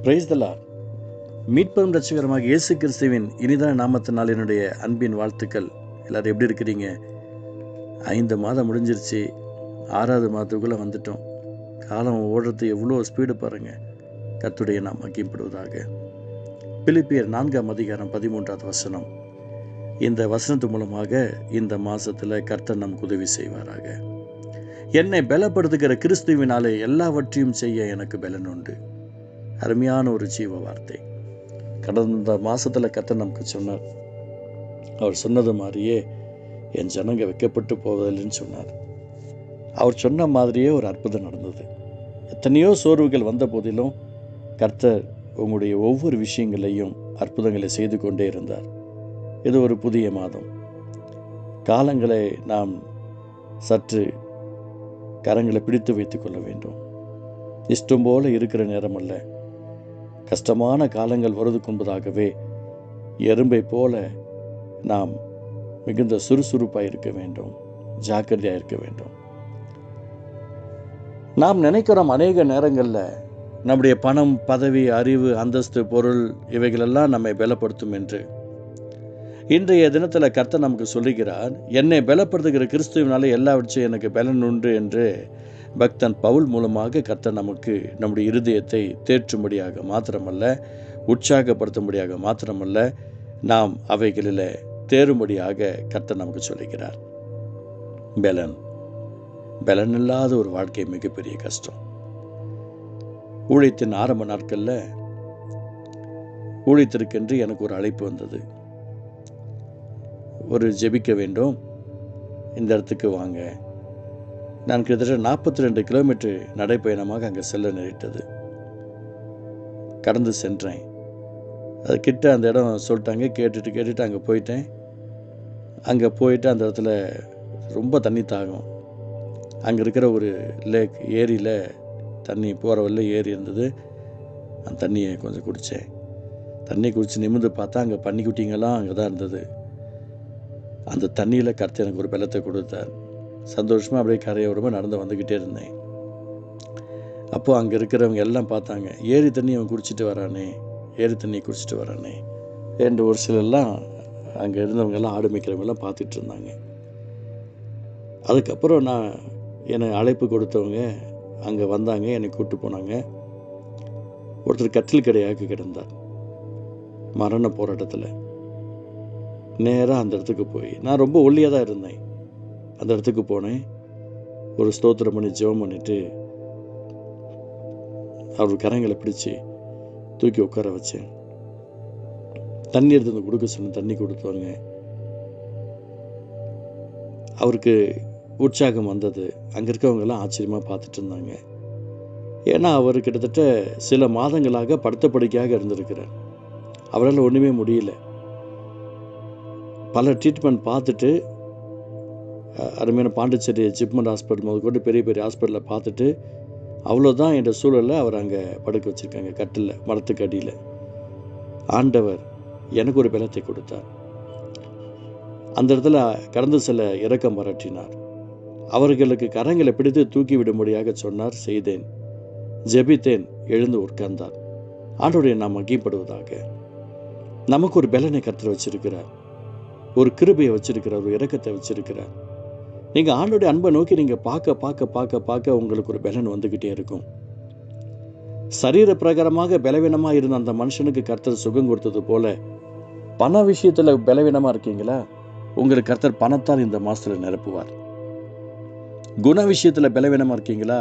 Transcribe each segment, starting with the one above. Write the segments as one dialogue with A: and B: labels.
A: Praise the Lord. மீட்பெரும் ரட்சகரமாக இயேசு கிறிஸ்துவின் இனிதான நாமத்தினால் என்னுடைய அன்பின் வாழ்த்துக்கள். எல்லோரும் எப்படி இருக்கிறீங்க? 5 மாதம் முடிஞ்சிருச்சு, 6வது மாதத்துக்குள்ளே வந்துட்டோம். காலம் ஓடுறது எவ்வளோ ஸ்பீடு பாருங்கள். கர்த்தருடைய நாம் மகிமைப்படுவதாக. பிலிப்பியர் 4ஆம் அதிகாரம் 13வது வசனம். இந்த வசனத்து மூலமாக இந்த மாதத்தில் கர்த்தர் நமக்கு உதவி செய்வாராக. என்னை பலப்படுத்துகிற கிறிஸ்துவினாலே எல்லாவற்றையும் செய்ய எனக்கு பலன் உண்டு. அருமையான ஒரு ஜீவ வார்த்தை. கடந்த மாதத்தில் கர்த்தர் நமக்கு சொன்னார். அவர் சொன்னது மாதிரியே என் ஜனங்க வைக்கப்பட்டு போவதில்லைன்னு சொன்னார். அவர் சொன்ன மாதிரியே ஒரு அற்புதம் நடந்தது. எத்தனையோ சோர்வுகள் வந்த போதிலும் கர்த்தர் உங்களுடைய ஒவ்வொரு விஷயங்களையும் அற்புதங்களை செய்து கொண்டே இருந்தார். இது ஒரு புதிய மாதம். காலங்களை நாம் சற்று கரங்களை பிடித்து வைத்துக் கொள்ள வேண்டும். இஷ்டம் போல இருக்கிற நேரம் அல்ல. கஷ்டமான காலங்கள் வருவதற்கு முன்பதாகவே எறும்பை போல நாம் மிகுந்த சுறுசுறுப்பாக இருக்க வேண்டும், ஜாக்கிரதையாக இருக்க வேண்டும். நாம் நினைக்கிறோம் அநேக நேரங்களில் நம்முடைய பணம், பதவி, அறிவு, அந்தஸ்து, பொருள் இவைகளெல்லாம் நம்மை பலப்படுத்தும் என்று. இன்றைய தினத்தில் கர்த்தர் நமக்கு சொல்லுகிறார், என்னை பலப்படுத்துகிற கிறிஸ்துவினாலே எல்லாவற்றையும் எனக்கு பலன் உண்டு என்று பக்தன் பவுல் மூலமாக கர்த்தர் நமக்கு நம்முடைய இருதயத்தை தேற்றும்படியாக மாத்திரமல்ல, உற்சாகப்படுத்தும்படியாக மாத்திரமல்ல, நாம் அவைகளில் தேரும்படியாக கர்த்தர் நமக்கு சொல்லுகிறார். பலன் இல்லாத ஒரு வாழ்க்கை மிகப்பெரிய கஷ்டம். ஊழியத்தின் ஆரம்ப நாட்களில் ஊழியத்திற்கென்று எனக்கு ஒரு அழைப்பு வந்தது. ஒரு ஜெபிக்க வேண்டும், இந்த இடத்துக்கு வாங்க. நான் கிட்டத்தட்ட 42 கிலோமீட்டர் நடைப்பயணமாக அங்கே செல்ல நேரிட்டது. கடந்து சென்றேன். அது கிட்ட அந்த இடம் சொல்லிட்டாங்க. கேட்டுட்டு அங்கே போயிட்டேன். அங்கே போயிட்டு அந்த இடத்துல ரொம்ப தண்ணி தாகம். அங்கே இருக்கிற ஒரு லேக், ஏரியில் தண்ணி போகிற வழில ஏரி இருந்தது. அந்த தண்ணியை கொஞ்சம் குடித்தேன். தண்ணி குடித்து நிமிர்ந்து பார்த்தா அங்கே பன்னிக்குட்டிங்கெல்லாம் அங்கே தான் இருந்தது. அந்த தண்ணியில் கர்த்தர் எனக்கு ஒரு பலத்தை கொடுத்தார். சந்தோஷமாக அப்படியே கரையோரமாக நடந்து வந்துக்கிட்டே இருந்தேன். அப்போது அங்கே இருக்கிறவங்க எல்லாம் பார்த்தாங்க, ஏரி தண்ணி அவன் குடிச்சிட்டு வரானே, ஏரி தண்ணி குடிச்சிட்டு வரானே என்று ஒரு சிலர்லாம் அங்கே இருந்தவங்கெல்லாம், ஆடு மேய்க்கிறவங்கெல்லாம் பார்த்துட்டு இருந்தாங்க. அதுக்கப்புறம் என்னை அழைப்பு கொடுத்தவங்க அங்கே வந்தாங்க, என்னை கூப்பிட்டு போனாங்க. ஒருத்தர் கட்டில் கடையாக கிடந்தார், மரண போராட்டத்தில். நேராக அந்த இடத்துக்கு போய், நான் ரொம்ப ஒல்லியாக தான் இருந்தேன், அந்த இடத்துக்கு போனேன். ஒரு ஸ்தோத்திரம் பண்ணி ஜெபம் பண்ணிவிட்டு அவர் கரங்களை பிடிச்சி தூக்கி உட்கார வச்சேன். தண்ணி எடுத்து வந்து கொடுக்க சொன்ன, தண்ணி கொடுத்தாங்க. அவருக்கு உற்சாகம் வந்தது. அங்கே இருக்கவங்கெல்லாம் ஆச்சரியமாக பார்த்துட்டு இருந்தாங்க. ஏன்னா அவர் கிட்டத்தட்ட சில மாதங்களாக படுத்த படுக்கையாக இருந்திருக்கிறார். அவரால் ஒன்றுமே முடியல. பல ட்ரீட்மெண்ட் பார்த்துட்டு, அருமையான பாண்டிச்சேரி ஜிப்மண்ட் ஹாஸ்பிட்டல் முதற்கொண்டு பெரிய பெரிய ஹாஸ்பிட்டலில் பார்த்துட்டு, அவ்வளோதான் என்ற சூழலில் அவர் அங்கே படுக்க வச்சுருக்காங்க, கட்டில், மரத்துக்கு அடியில். ஆண்டவர் எனக்கு ஒரு பலத்தை கொடுத்தார். அந்த இடத்துல கடந்து சில இரக்கம் பாராட்டினார். அவர்களுக்கு கரங்களை பிடித்து தூக்கி விடும்படியாக சொன்னார். செய்தேன், ஜெபித்தேன், எழுந்து உட்கார்ந்தார். ஆண்டவருடைய நாம் மகிமைப்படுவதாக. நமக்கு ஒரு பலனை கர்த்தர் வச்சிருக்கிறார், ஒரு கிருபையை வச்சிருக்கிறார், ஒரு இரக்கத்தை வச்சிருக்கிறார். நீங்கள் ஆண்டோடைய அன்பை நோக்கி நீங்கள் பார்க்க உங்களுக்கு ஒரு பலன் வந்துக்கிட்டே இருக்கும். சரீர பிரகாரமாக பலவீனமாக இருந்த அந்த மனுஷனுக்கு கர்த்தர் சுகம் கொடுத்தது போல, பண விஷயத்தில் பலவீனமாக இருக்கீங்களா? உங்களுக்கு கர்த்தர் பணத்தால் இந்த மாதத்தில் நிரப்புவார். குண விஷயத்தில் பலவீனமாக இருக்கீங்களா?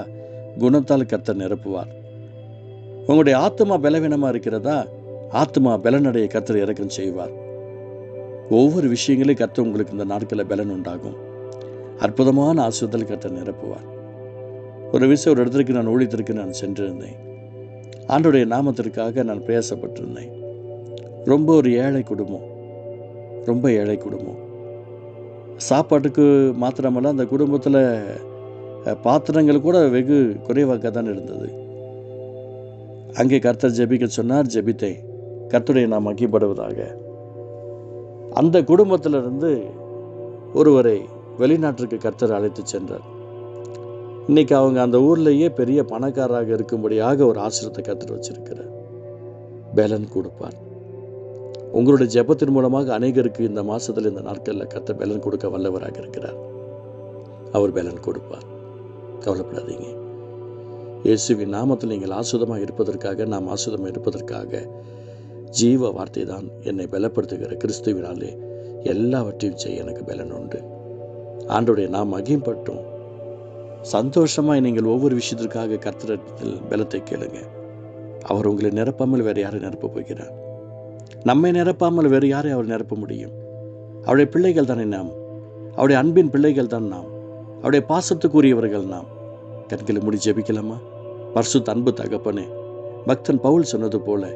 A: குணத்தால் கர்த்தர் நிரப்புவார். உங்களுடைய ஆத்மா பலவீனமாக இருக்கிறதா? ஆத்மா பலனடைய கர்த்தர் இறக்கம் செய்வார். ஒவ்வொரு விஷயங்களையும் கர்த்தர் உங்களுக்கு இந்த நாட்களில் பலன் உண்டாகும். அற்புதமான ஆசீர்வாதத்தில் கர்த்தர் நிரப்புவார். ஒரு விஷயம், ஒரு இடத்திற்கு நான் ஊழியத்திற்கு நான் சென்றிருந்தேன். ஆண்டோடைய நாமத்திற்காக நான் பிரயாசப்பட்டிருந்தேன். ரொம்ப ஒரு ஏழை குடும்பம், ரொம்ப ஏழை குடும்பம். சாப்பாட்டுக்கு மாத்திரமல்ல, அந்த குடும்பத்தில் பாத்திரங்கள் கூட வெகு குறைவாக தான் இருந்தது. அங்கே கர்த்தர் ஜெபிக்க சொன்னார். ஜெபித்தேன். கர்த்தருடைய நாம் மகிமைப்படுவதாக. அந்த குடும்பத்திலிருந்து ஒருவரை வெளிநாட்டிற்கு கர்த்தர் அழைத்து சென்றார். இன்றைக்கி அவங்க அந்த ஊர்லேயே பெரிய பணக்காரராக இருக்கும்படியாக ஒரு ஆசீர்வாதத்தை கர்த்தர் வச்சிருக்கிறார். பலன் கொடுப்பார். உங்களுடைய ஜெபத்தின் மூலமாக அநேகருக்கு இந்த மாதத்தில், இந்த நாட்களில் கர்த்தர் பலன் கொடுக்க வல்லவராக இருக்கிறார். அவர் பலன் கொடுப்பார். கவலைப்படாதீங்க. இயேசுவின் நாமத்தில் நீங்கள் ஆசுதமாக இருப்பதற்காக, நாம் ஆசுதமாக இருப்பதற்காக ஜீவ வார்த்தை தான் என்னை பலப்படுத்துகிற கிறிஸ்துவினாலே எல்லாவற்றையும் செய்ய எனக்கு பலன் உண்டு. ஆண்டவருடைய நாம் மகிம்பட்டும். சந்தோஷமாய் நீங்கள் ஒவ்வொரு விஷயத்திற்காக கர்த்தரிடத்தில் பலத்தை கேளுங்க. அவர் உங்களை நிரப்பாமல் வேறு யாரை நிரப்ப போகிறார்? நம்மை நிரப்பாமல் வேறு யாரை அவர் நிரப்ப முடியும்? அவருடைய பிள்ளைகள் தானே நாம். அவருடைய அன்பின் பிள்ளைகள் தான் நாம். அவருடைய பாசத்துக்குரியவர்கள் நாம். கண்களை மூடி ஜெபிக்கலாமா? பரிசுத்த அன்பு தகப்பனே, பக்தன் பவுல் சொன்னது போல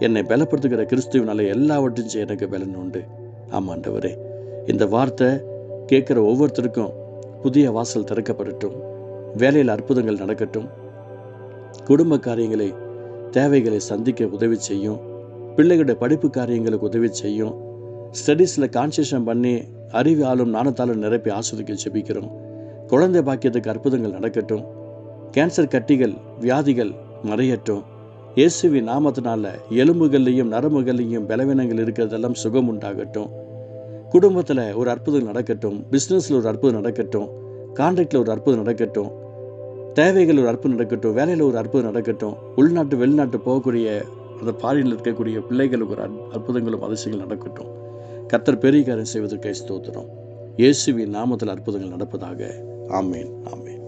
A: என்னை பலப்படுத்துகிற கிறிஸ்துவினால எல்லாவற்றையும் செய்ய எனக்கு பலன் உண்டு. ஆமாண்டவரே, இந்த வார்த்தை கேட்குற ஒவ்வொருத்தருக்கும் புதிய வாசல் திறக்கப்படட்டும். வேலையில் அற்புதங்கள் நடக்கட்டும். குடும்ப காரியங்களை, தேவைகளை சந்திக்க உதவி செய்யும். பிள்ளைகளுடைய படிப்பு காரியங்களுக்கு உதவி செய்யும். ஸ்டடீஸில் கான்சன்ட்ரேஷன் பண்ணி அறிவாலும் ஞானத்தாலும் நிரப்பி ஆஸ்வதிக்க ஜெபிக்கிறோம். குழந்தை பாக்கியத்துக்கு அற்புதங்கள் நடக்கட்டும். கேன்சர் கட்டிகள், வியாதிகள் மறையட்டும். இயேசுவின் நாமத்தினால எலும்புகள்லையும் நரம்புகள்லையும் பலவீனங்கள் இருக்கிறதெல்லாம் சுகம் உண்டாகட்டும். குடும்பத்தில் ஒரு அற்புதம் நடக்கட்டும். பிஸ்னஸில் ஒரு அற்புதம் நடக்கட்டும். கான்ட்ராக்டில் ஒரு அற்புதம் நடக்கட்டும். தேவைகள் ஒரு அற்புதம் நடக்கட்டும். வேலையில் ஒரு அற்புதம் நடக்கட்டும். உள்நாட்டு வெளிநாட்டு போகக்கூடிய அந்த பாரியில் இருக்கக்கூடிய பிள்ளைகளுக்கு ஒரு அற்புதங்களும் அதிசயங்கள் நடக்கட்டும். கர்த்தர் பெரிய காரியம் செய்வதற்கு ஸ்தோத்திரம். இயேசுவின் நாமத்தில் அற்புதங்கள் நடப்பதாக. ஆமேன், ஆமேன்.